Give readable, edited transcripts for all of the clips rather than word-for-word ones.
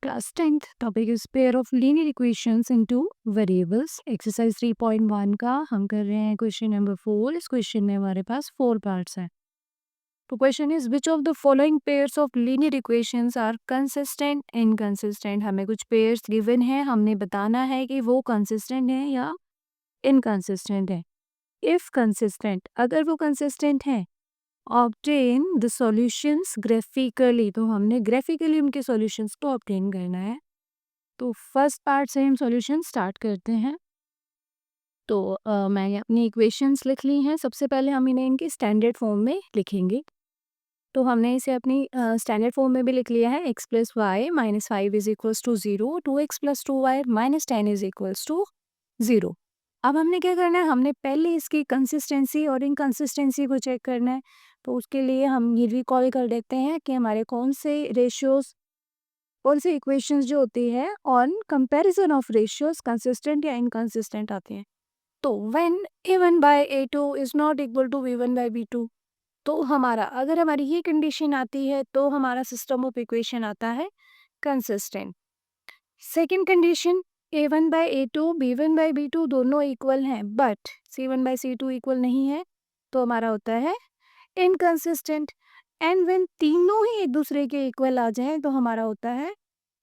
Class 10th topic is pair of linear equations into variables. Exercise 3.1 का हम कर रहे हैं क्वेश्चन नंबर 4. इस क्वेश्चन में हमारे पास 4 पार्ट्स हैं. तो question is which of the following pairs of linear equations are consistent inconsistent. हमें कुछ पेयर्स गिवन है, हमने बताना है कि वो कंसिस्टेंट है या इनकंसिस्टेंट है. इफ कंसिस्टेंट, अगर वो कंसिस्टेंट है, ऑब्टेन द सॉल्यूशंस ग्राफिकली, तो हमने ग्राफिकली उनके सॉल्यूशंस को ऑब्टेन करना है. तो फर्स्ट पार्ट से हम सॉल्यूशन स्टार्ट करते हैं. तो मैंने अपनी इक्वेशंस लिख ली हैं. सबसे पहले हम इन्हें इनके स्टैंडर्ड फॉर्म में लिखेंगे. तो हमने इसे अपनी स्टैंडर्ड फॉर्म में भी लिख लिया है. X plus y minus 5 is equals to 0, 2x plus 2y minus 10 is equals to 0. अब हमने क्या करना है, हमने पहले इसकी कंसिस्टेंसी और इनकंसिस्टेंसी को चेक करना है. तो उसके लिए हम ये रिकॉल कर देते हैं कि हमारे कौन से रेशियोज, कौन सी इक्वेशंस जो होती है on comparison of ratios consistent या इनकंसिस्टेंट आती हैं. तो when a1 by a2 is not equal to v1 by v2, तो हमारा अगर हमारी ये कंडीशन आती है तो हमारा सिस्टम ऑफ इक्वेशन आता है consistent. Second condition, a1 by a2 b1 by b2 दोनों इक्वल हैं but c1 by c2 equal नहीं है, तो हमारा होता है इनकंसिस्टेंट. एंड व्हेन तीनों ही एक दूसरे के इक्वल आ जाएं तो हमारा होता है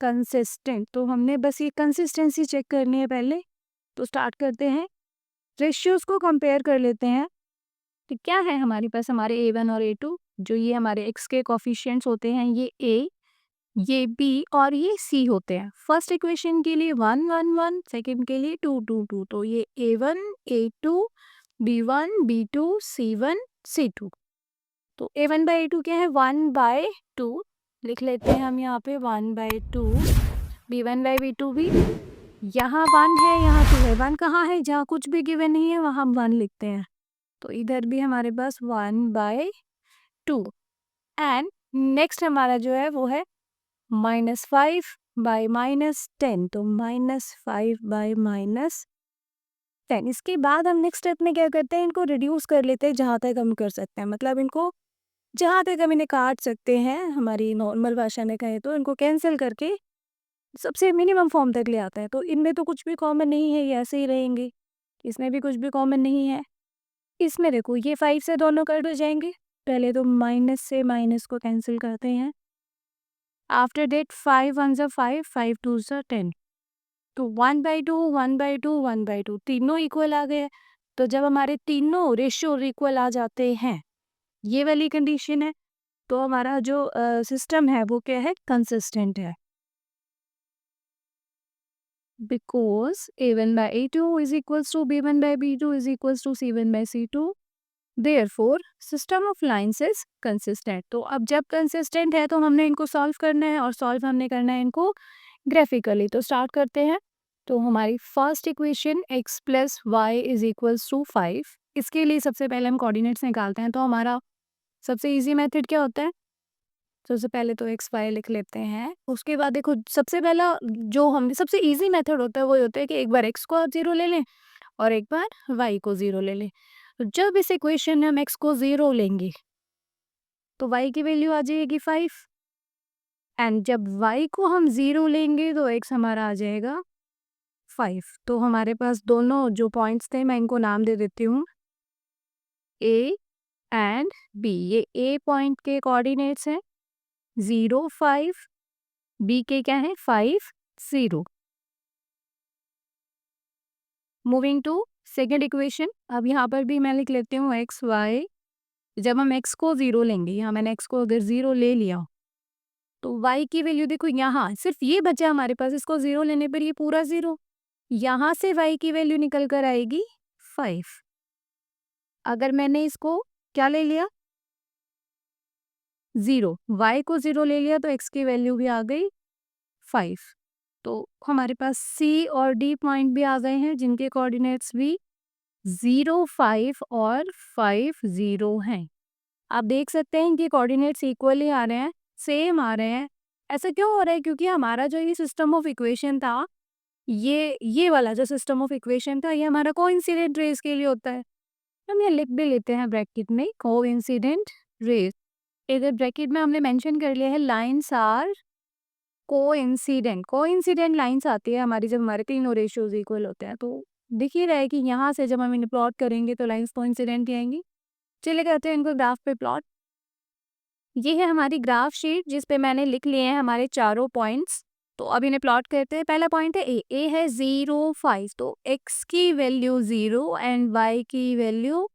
कंसिस्टेंट. तो हमने बस ये कंसिस्टेंसी चेक करनी है पहले. तो स्टार्ट करते हैं, रेशियोज को कंपेयर कर लेते हैं. तो क्या है हमारे पास, हमारे a1 और a2, जो ये हमारे x के कोफिशिएंट्स होते हैं, ये a, ये b और ये c होते हैं. फर्स्ट इक्वेशन के लिए 1 1 1, सेकंड के लिए 2 2 2. तो ये a1 a2 b1 b2 c1 c2. तो a1 बाई a2 क्या है, 1 बाय 2 लिख लेते हैं हम यहाँ पे 1 बाय 2. b1 बाई b2 भी यहाँ 1 है, यहाँ 2 है. 1 कहाँ है, जहाँ कुछ भी गिवन नहीं है वहाँ हम 1 लिखते हैं. तो इधर भी हमारे पास 1 बाय 2. एंड नेक्स्ट हमारा जो है वो है -5 बाय -10. तो -5 बाय -10. इसके बाद हम नेक्स्ट स्टेप में क्या करते हैं, इनको रिड्यूस कर लेते हैं जहाँ तक हम कर सकते हैं. मतलब इनको जहाँ तक हम इन्हें काट सकते हैं, हमारी नॉर्मल भाषा में कहें तो इनको कैंसिल करके सबसे मिनिमम फॉर्म तक ले आता है. तो इनमें तो कुछ भी कॉमन नहीं है, ये ऐसे ही रहेंगे. इसमें भी कुछ भी कॉमन नहीं है. इसमें देखो ये 5 से दोनों कट हो जाएंगे. पहले तो माइनस से माइनस को कैंसिल करते हैं. आफ्टर डेट 5 1 ज़ा 5, 5 2 ज़ा 10. तो 1 बाई 2 1 बाई 2 1 बाई 2 तीनों इक्वल आ गए. तो जब हमारे तीनों रेशियो इक्वल आ जाते हैं, ये वाली कंडीशन है, तो हमारा जो सिस्टम है वो क्या है, कंसिस्टेंट है. Because a1 by a2 is equals to b1 by b2 is equals to c1 by c2, therefore system of lines is consistent. तो अब जब कंसिस्टेंट है तो हमने इनको सॉल्व करना है, और सॉल्व हमने करना है इनको ग्राफिकली. तो स्टार्ट करते हैं. तो हमारी first equation x plus y is equals to 5. इसके लिए सबसे पहले हम कोऑर्डिनेट्स निकालते हैं. तो हमारा सबसे इजी मेथड क्या होता है, सबसे पहले तो एक्स वाई लिख लेते हैं. उसके बाद देखो सबसे पहला जो हम सबसे इजी मेथड होता है वो होता है कि एक बार एक्स को आप 0 ले लें और एक बार वाई को 0 ले लें. तो जब इस इक्वेशन में हम एक्स को 0 लेंगे तो वाई की वैल्यू आ जाएगी 5. एंड जब वाई को हम 0 लेंगे तो एक्स हमारा आ जाएगा 5. तो हमारे पास दोनों जो पॉइंट्स थे मैं इनको नाम दे देती हूँ, ए एंड बी. ये ए पॉइंट के कोऑर्डिनेट्स हैं 0 5, बी के क्या है 5 0. Moving to second equation. अब यहाँ पर भी मैं लिख लेती हूँ एक्स वाई. जब हम एक्स को 0 लेंगे, यहाँ मैंने एक्स को अगर 0 ले लिया तो वाई की वैल्यू देखो, यहाँ सिर्फ ये बचा हमारे पास. इसको 0 लेने पर ये पूरा 0, यहाँ से वाई की वैल्यू निकल कर आएगी 5. अगर मैंने इसको क्या ले लिया 0, वाई को 0 ले लिया तो एक्स की वैल्यू भी आ गई 5. तो हमारे पास सी और डी पॉइंट भी आ गए हैं जिनके कोऑर्डिनेट्स भी 0 5 और 5 0 हैं. आप देख सकते हैं कि कोऑर्डिनेट्स इक्वली आ रहे हैं, सेम आ रहे हैं. ऐसा क्यों हो रहा है, क्योंकि हमारा जो ये सिस्टम ऑफ इक्वेशन था, ये वाला जो सिस्टम ऑफ इक्वेशन था, ये हमारा कोइंसिडेंट रेज के लिए होता है. हम ये लिख भी लेते हैं ब्रैकेट में कोइंसिडेंट रेज. इधर ब्रैकेट में हमने मेंशन कर लिया है लाइन्स आर कोइंसिडेंट लाइन्स आती है हमारी जब हमारे तीनों रेशियोज इक्वल होते हैं। तो दिख ही रहा है कि यहाँ से जब हम इन्हें प्लॉट करेंगे तो लाइन्स कोइंसिडेंट ही आएंगी। चलिए करते हैं इनको ग्राफ पे प्लॉट। ये है हमारी ग्राफ शीट जिस पे मैंने लिख लिए हैं हमारे चारों पॉइंट्स। तो अब इन्हें प्लॉट करते हैं। पहला पॉइंट है ए है 0 5, तो x की वैल्यू 0 एंड y की वैल्यू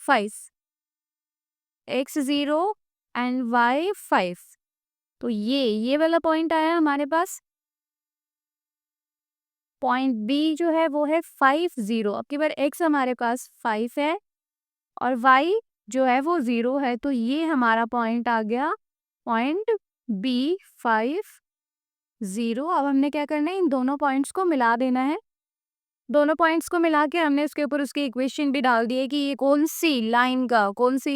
5, x 0 एंड y 5। तो ये वाला पॉइंट आया हमारे पास। पॉइंट बी जो है वो है 5 0। अब की बार x हमारे पास 5 है और y जो है वो 0 है, तो ये हमारा पॉइंट आ गया पॉइंट बी 5 0। अब हमने क्या करना है, इन दोनों पॉइंट्स को मिला देना है। दोनों पॉइंट्स को मिला के हमने उसके ऊपर उसकी इक्वेशन भी डाल दी है कि ये कौन सी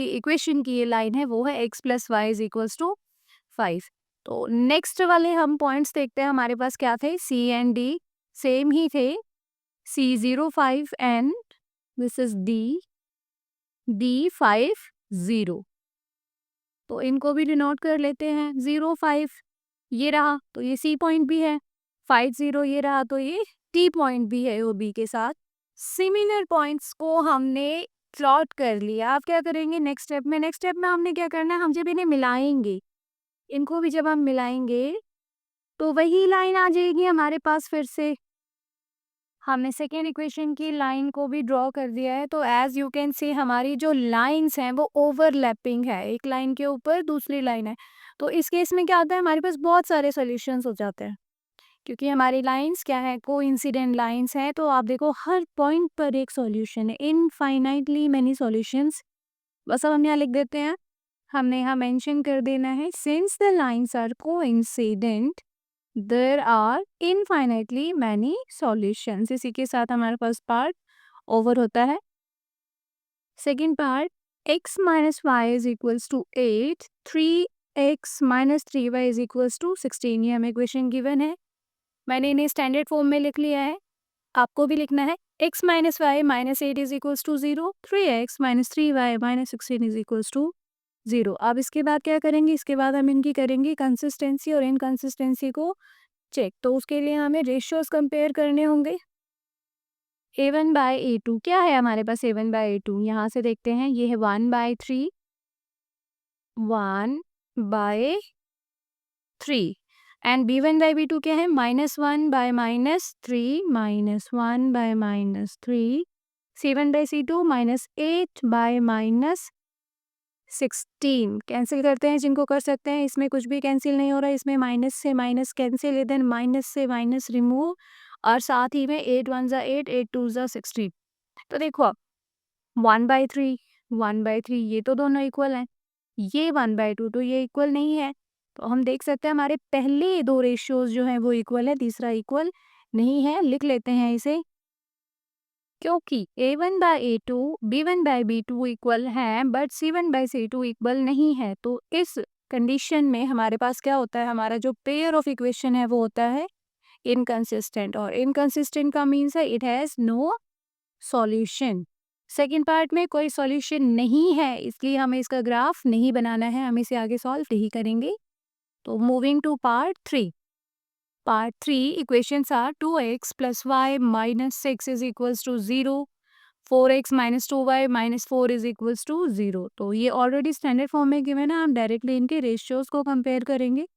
इक्वेशन की ये लाइन है, वो है x plus y is equals to 5। तो नेक्स्ट वाले हम पॉइंट्स देखते हैं हमारे पास क्या थे, C एंड D सेम ही थे। C 0 5 and this is D 5 0। तो इनको भी डिनोट कर लेते हैं। 0 5 ये रहा तो ये C पॉइंट भी है, 5 0 ये रहा तो ये T पॉइंट भी है OB के साथ। सिमिलर पॉइंट्स को हमने प्लॉट कर लिया। आप क्या करेंगे नेक्स्ट स्टेप में हमने क्या करना है, हम जब इन्हें मिलाएंगे, इनको भी जब हम मिलाएंगे तो वही लाइन आ जाएगी हमारे पास। फिर से हमने सेकेंड इक्वेशन की लाइन को भी ड्रॉ कर दिया है। तो एज यू कैन सी हमारी जो लाइंस हैं वो ओवरलैपिंग है, एक लाइन के ऊपर दूसरी लाइन है। तो इस केस में क्या होता है, हमारे पास बहुत सारे सॉल्यूशंस हो जाते हैं क्योंकि हमारी लाइंस क्या है, कोइंसिडेंट लाइंस हैं। तो आप देखो हर पॉइंट पर एक सॉल्यूशन है, इनफाइनाइटली मैनी सॉल्यूशंस। बस अब हम यहाँ लिख देते हैं, हमने यहाँ मेंशन कर देना है since the lines are coincident there are infinitely many solutions. इसी के साथ हमारे पास पार्ट ओवर होता है। Second part, x minus y is equals to 8, 3x minus 3y is equals to 16। ये हमें इक्वेशन गिवन है, मैंने इन्हें स्टैंडर्ड फॉर्म में लिख लिया है। आपको भी लिखना है x minus y minus 8 is equals to 0, 3x minus 3y minus 16 is equals to 0। अब इसके बाद क्या करेंगे, इसके बाद हम इनकी करेंगे कंसिस्टेंसी और इनकंसिस्टेंसी को चेक। तो उसके लिए हमें रेशियोज कंपेयर करने होंगे। a1 बाय a2 क्या है हमारे पास, a1 बाय a2 यहाँ से देखते हैं, ये है 1/3 1/3 एंड b1 बाय b2 क्या है, -1 by -3 -1 by -3 c1 by c2 -8 by -16। Cancel करते हैं जिनको कर सकते हैं, इसमें कुछ भी कैंसिल नहीं हो रहा है, इसमें माइनस से माइनस कैंसिल, देन माइनस से माइनस रिमूव, और साथ ही में 8 1 ज़ा 8 8 2 ज़ा 16। तो देखो अब 1/3 ये तो दोनों इक्वल हैं, ये 1/2 तो ये इक्वल नहीं है। तो हम देख सकते हैं हमारे पहले दो रेशियोज जो हैं वो इक्वल है, तीसरा इक्वल नहीं है। लिख लेते हैं इसे, क्योंकि a1 by a2 b1 by b2 equal है but c1 by c2 equal नहीं है। तो इस कंडीशन में हमारे पास क्या होता है, हमारा जो पेयर ऑफ इक्वेशन है वो होता है इनकंसिस्टेंट, और इनकंसिस्टेंट का मीन्स है it has no solution. Second part में कोई सॉल्यूशन नहीं है, इसलिए हमें इसका ग्राफ नहीं बनाना है, हम इसे आगे सॉल्व नहीं करेंगे। तो moving two part 3। Part 3 equations are 2x plus y minus 6 is equals to 0, 4x minus 2y minus 4 is equals to 0। तो ये ऑलरेडी स्टैंडर्ड फॉर्म में गिवन है, हम डायरेक्टली इनके रेशियोज को कंपेयर करेंगे।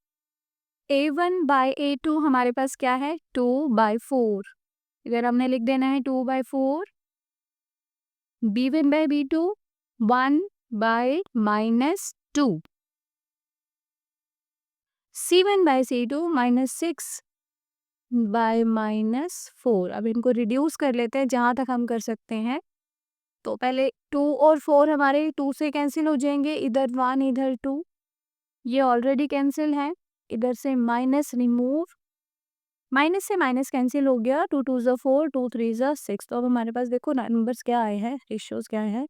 a1 बाय a2 हमारे पास क्या है, 2/4, इधर हमने लिख देना है 2/4। b1 by b2 1 bye -2, c1 by c2 -6 bye -4। अब इनको रिड्यूस कर लेते हैं जहाँ तक हम कर सकते हैं। तो पहले 2 और 4 हमारे 2 से कैंसिल हो जाएंगे, इधर 1 इधर 2, ये ऑलरेडी कैंसिल है। इधर से माइनस रिमूव, माइनस से माइनस कैंसिल हो गया, 2 2 ज़ा 4 2 3 ज़ा 6। तो अब हमारे पास देखो ना नंबर्स क्या आए हैं, रेशियोज क्या आए हैं।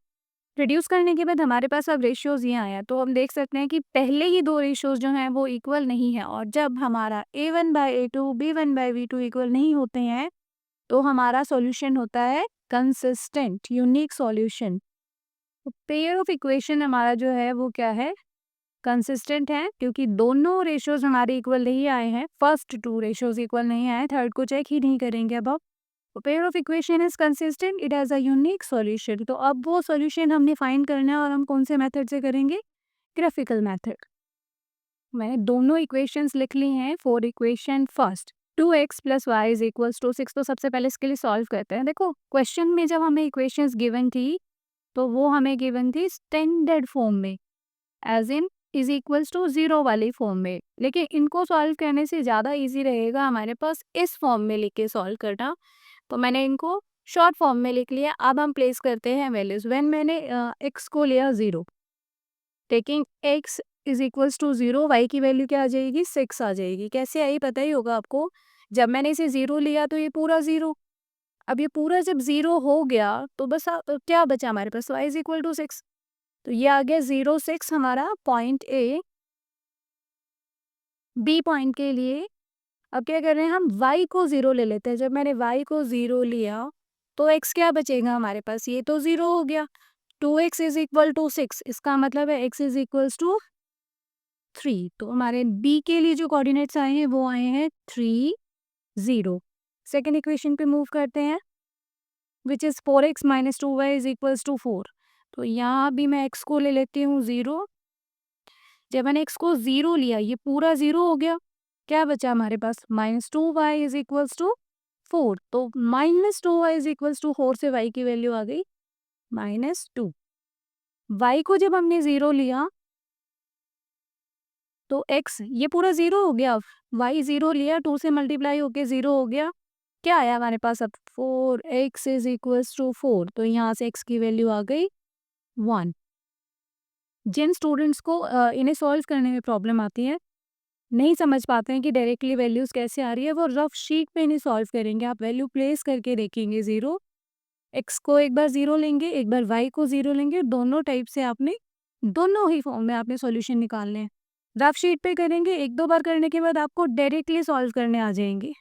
रिड्यूस करने के बाद हमारे पास अब रेशियोज ये आया। तो हम देख सकते हैं कि पहले ही दो रेशियोज जो हैं वो इक्वल नहीं है, और जब हमारा a1 by a2 b1 by b2 equal नहीं होते हैं तो हमारा सॉल्यूशन होता है कंसिस्टेंट यूनिक सॉल्यूशन। तो पेयर ऑफ इक्वेशन हमारा जो है वो क्या है, कंसिस्टेंट हैं क्योंकि दोनों रेशियोज हमारे इक्वल नहीं आए हैं, फर्स्ट टू रेशियोज इक्वल नहीं आए, थर्ड को चेक ही नहीं करेंगे। अब pair of equation is consistent, it has a unique solution. तो अब वो सॉल्यूशन हमने फाइंड करना है और हम कौन से मेथड से करेंगे? Graphical method. मैंने दोनों इक्वेशंस लिख ली हैं for equation first 2x plus y is equals to 6। तो सबसे पहले इसके लिए सॉल्व करते हैं। देखो क्वेश्चन में जब हमें इक्वेशंस गिवन थी तो वो हमें गिवन थी स्टैंडर्ड फॉर्म में, as in is equals to 0 वाली फॉर्म में, लेकिन इनको सॉल्व करने से ज़्यादा इजी रहेगा हमारे पास इस फॉर्म में लिख के सॉल्व करना। तो मैंने इनको शॉर्ट फॉर्म में लिख लिया। अब हम प्लेस करते हैं वैल्यूज। व्हेन मैंने x को लिया 0, taking x is equals to 0, y की वैल्यू क्या आ जाएगी? 6 आ जाएगी। कैसे आई पता ही होगा आपको। जब मैंने इसे 0 लिया तो ये पूरा 0, अब ये पूरा जब 0 हो गया तो बस क्या बचा हमारे पास? y is equal to 6। तो ये आ गया 0 6 हमारा पॉइंट ए। बी पॉइंट के लिए अब क्या कर रहे हैं हम? y को 0 ले लेते हैं। जब मैंने y को 0 लिया तो x क्या बचेगा हमारे पास? ये तो 0 हो गया। 2x इज इक्वल टू 6, इसका मतलब है x इज इक्वल्स टू 3। तो हमारे b के लिए जो कोऑर्डिनेट्स आए हैं वो आए हैं 3 0। सेकेंड इक्वेशन पे मूव करते हैं, which is 4x minus 2y is equals to 4। तो यहाँ भी मैं x को ले लेती हूँ 0। जब मैंने x को 0 लिया ये पूरा 0 हो गया। क्या बचा हमारे पास? Minus 2y is equals to 4। तो minus 2y is equals to 4 से y की वैल्यू आ गई -2। y को जब हमने 0 लिया तो x ये पूरा 0 हो गया। y 0 लिया, 2 से मल्टीप्लाई होके 0 हो गया। क्या आया हमारे पास अब? 4x is equals to 4। तो यहाँ से x की वैल्यू आ गई 1। जिन स्टूडेंट्स को इन्हें सॉल्व करने में प्रॉब्लम आती है, नहीं समझ पाते हैं कि डायरेक्टली वैल्यूज़ कैसे आ रही है, वो रफ शीट पे इन्हें सॉल्व करेंगे। आप वैल्यू प्लेस करके देखेंगे 0, x को एक बार 0 लेंगे, एक बार y को 0 लेंगे। दोनों टाइप से आपने दोनों ही फॉर्म में आपने सॉल्यूशन निकालने हैं। रफ शीट पे करेंगे, एक दो बार करने के बाद आपको डायरेक्टली सॉल्व करने आ जाएंगे।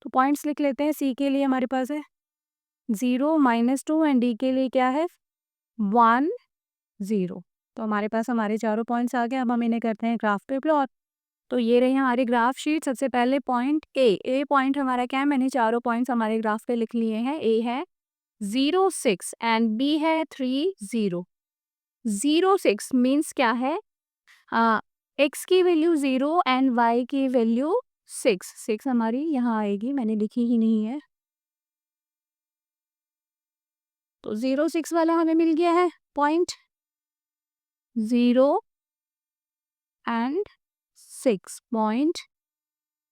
तो पॉइंट्स लिख लेते हैं। सी के लिए हमारे पास है 0 -2 एंड डी के लिए क्या है? 1 0। तो हमारे पास हमारे चारों पॉइंट्स आ गए। अब हम इन्हें करते हैं ग्राफ पे प्लॉट। तो ये रही हमारी ग्राफ शीट। सबसे पहले पॉइंट ए पॉइंट हमारा क्या है? मैंने चारों पॉइंट्स हमारे ग्राफ पे लिख लिए हैं। ए है 0 6 एंड बी है 3 0। 0 6 मीन्स क्या है? एक्स की वैल्यू 0 एंड वाई की वैल्यू 6। 6 हमारी यहाँ आएगी, मैंने लिखी ही नहीं है। तो 0 6 वाला हमें मिल गया है point 0 and 6 point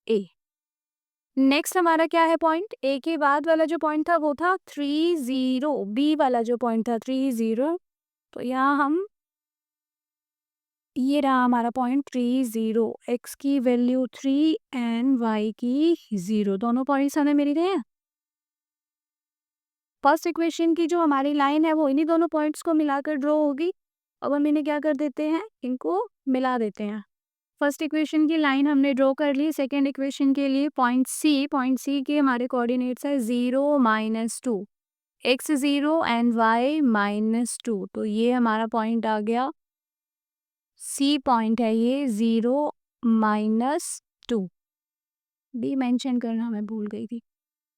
A. Next हमारा क्या है? पॉइंट ए के बाद वाला जो पॉइंट था वो था 3 0। बी वाला जो पॉइंट था 3 0। तो यहाँ हम ये रहा हमारा पॉइंट 3 0। एक्स की वैल्यू 3 एंड वाई की 0। दोनों पॉइंट्स हमें मिल गए हैं। फर्स्ट इक्वेशन की जो हमारी लाइन है वो इन्हीं दोनों पॉइंट्स को मिलाकर ड्रॉ होगी। अब हम इन्हें क्या कर देते हैं? इनको मिला देते हैं। फर्स्ट इक्वेशन की लाइन हमने ड्रॉ कर ली। सेकेंड इक्वेशन के लिए पॉइंट सी के हमारे कोऑर्डिनेट्स है 0 -2, x 0 एंड y -2। तो ये हमारा पॉइंट आ गया, सी पॉइंट है ये 0 -2। डी मेंशन करना मैं भूल गई थी।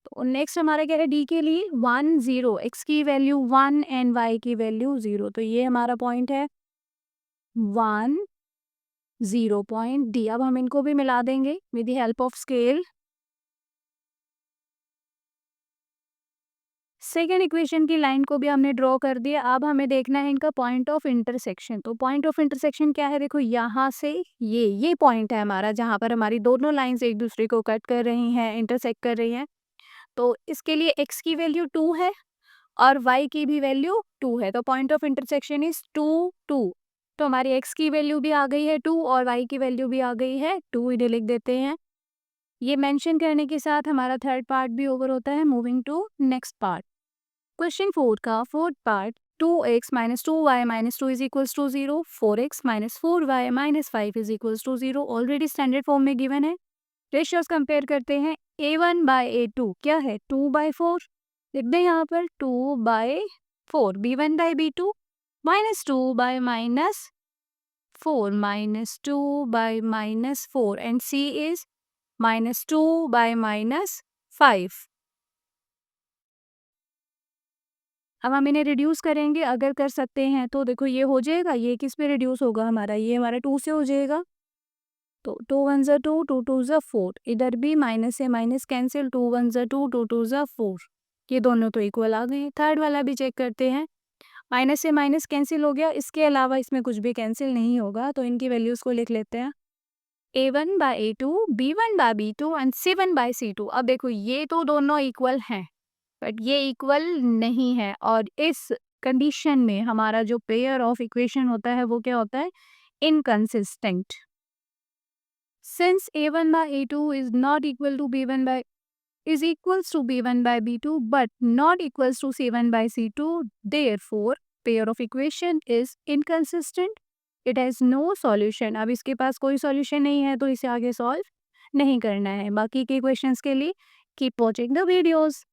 तो नेक्स्ट हमारा क्या है? डी के लिए 1 0, x की वैल्यू 1 एंड y की वैल्यू 0। तो ये हमारा पॉइंट है 1 0 पॉइंट डी। अब हम इनको भी मिला देंगे with the help of scale. Second equation की लाइन को भी हमने ड्रॉ कर दिया। अब हमें देखना है इनका पॉइंट ऑफ इंटरसेक्शन। तो पॉइंट ऑफ इंटरसेक्शन क्या है? देखो यहाँ से ये पॉइंट है हमारा, जहाँ पर हमारी दोनों लाइंस एक दूसरे को कट कर रही हैं, इंटरसेक्ट कर रही हैं। तो इसके लिए x की वैल्यू 2 है और y की भी वैल्यू 2 है। तो पॉइंट ऑफ इंटरसेक्शन इज 2 2। तो हमारी x की वैल्यू भी आ गई है 2 और y की वैल्यू भी आ गई है 2। इन्हें लिख देते हैं। ये मेंशन करने के साथ हमारा थर्ड पार्ट भी ओवर होता है। Moving to next part. Question 4 का fourth part 2x - 2y - 2 is equals to 0, 4x - 4y - 5 is equals to 0 already standard form में गिवन है। रेशियोज कंपेयर करते हैं। a1/a2 क्या है? 2/4। लिख दें यहाँ पर 2/4। b1/b2 -2/-5 4 minus 2 by minus 4 and C is minus 2 by minus 5. अब हम इन्हें रिड्यूस करेंगे, अगर कर सकते हैं तो देखो ये हो जाएगा, ये किस पे रिड्यूस होगा हमारा, ये हमारा 2 से हो जाएगा, तो 2 1 ज़ा 2, 2 2 ज़ा 4, इधर भी माइनस से माइनस कैंसिल, 2 1 ज़ा 2, 2 2 ज़ा 4, ये दोनों तो इक्वल आ गए। थर्ड वाला भी चेक करते हैं, माइनस से माइनस कैंसिल हो गया, इसके अलावा इसमें कुछ भी कैंसिल नहीं होगा, तो इनकी वैल्यूज़ को लिख लेते हैं, A1 by A2, B1 by B2 and C1 by C2। अब देखो ये तो दोनों इक्वल हैं, बट ये इक्वल नहीं है, और इस कंडीशन में हमारा जो पेयर ऑफ इक्वेशन होता है वो क्या होता है, inconsistent. Since A1 by A2 is not equal to B1 by is equals to B1 by B2 but not equals to C1 by C2, therefore pair of equation is inconsistent. It has no solution. अब इसके पास कोई solution नहीं है तो इसे आगे solve नहीं करना है। बाकी के क्वेश्चंस के लिए कीप वॉचिंग द वीडियोस।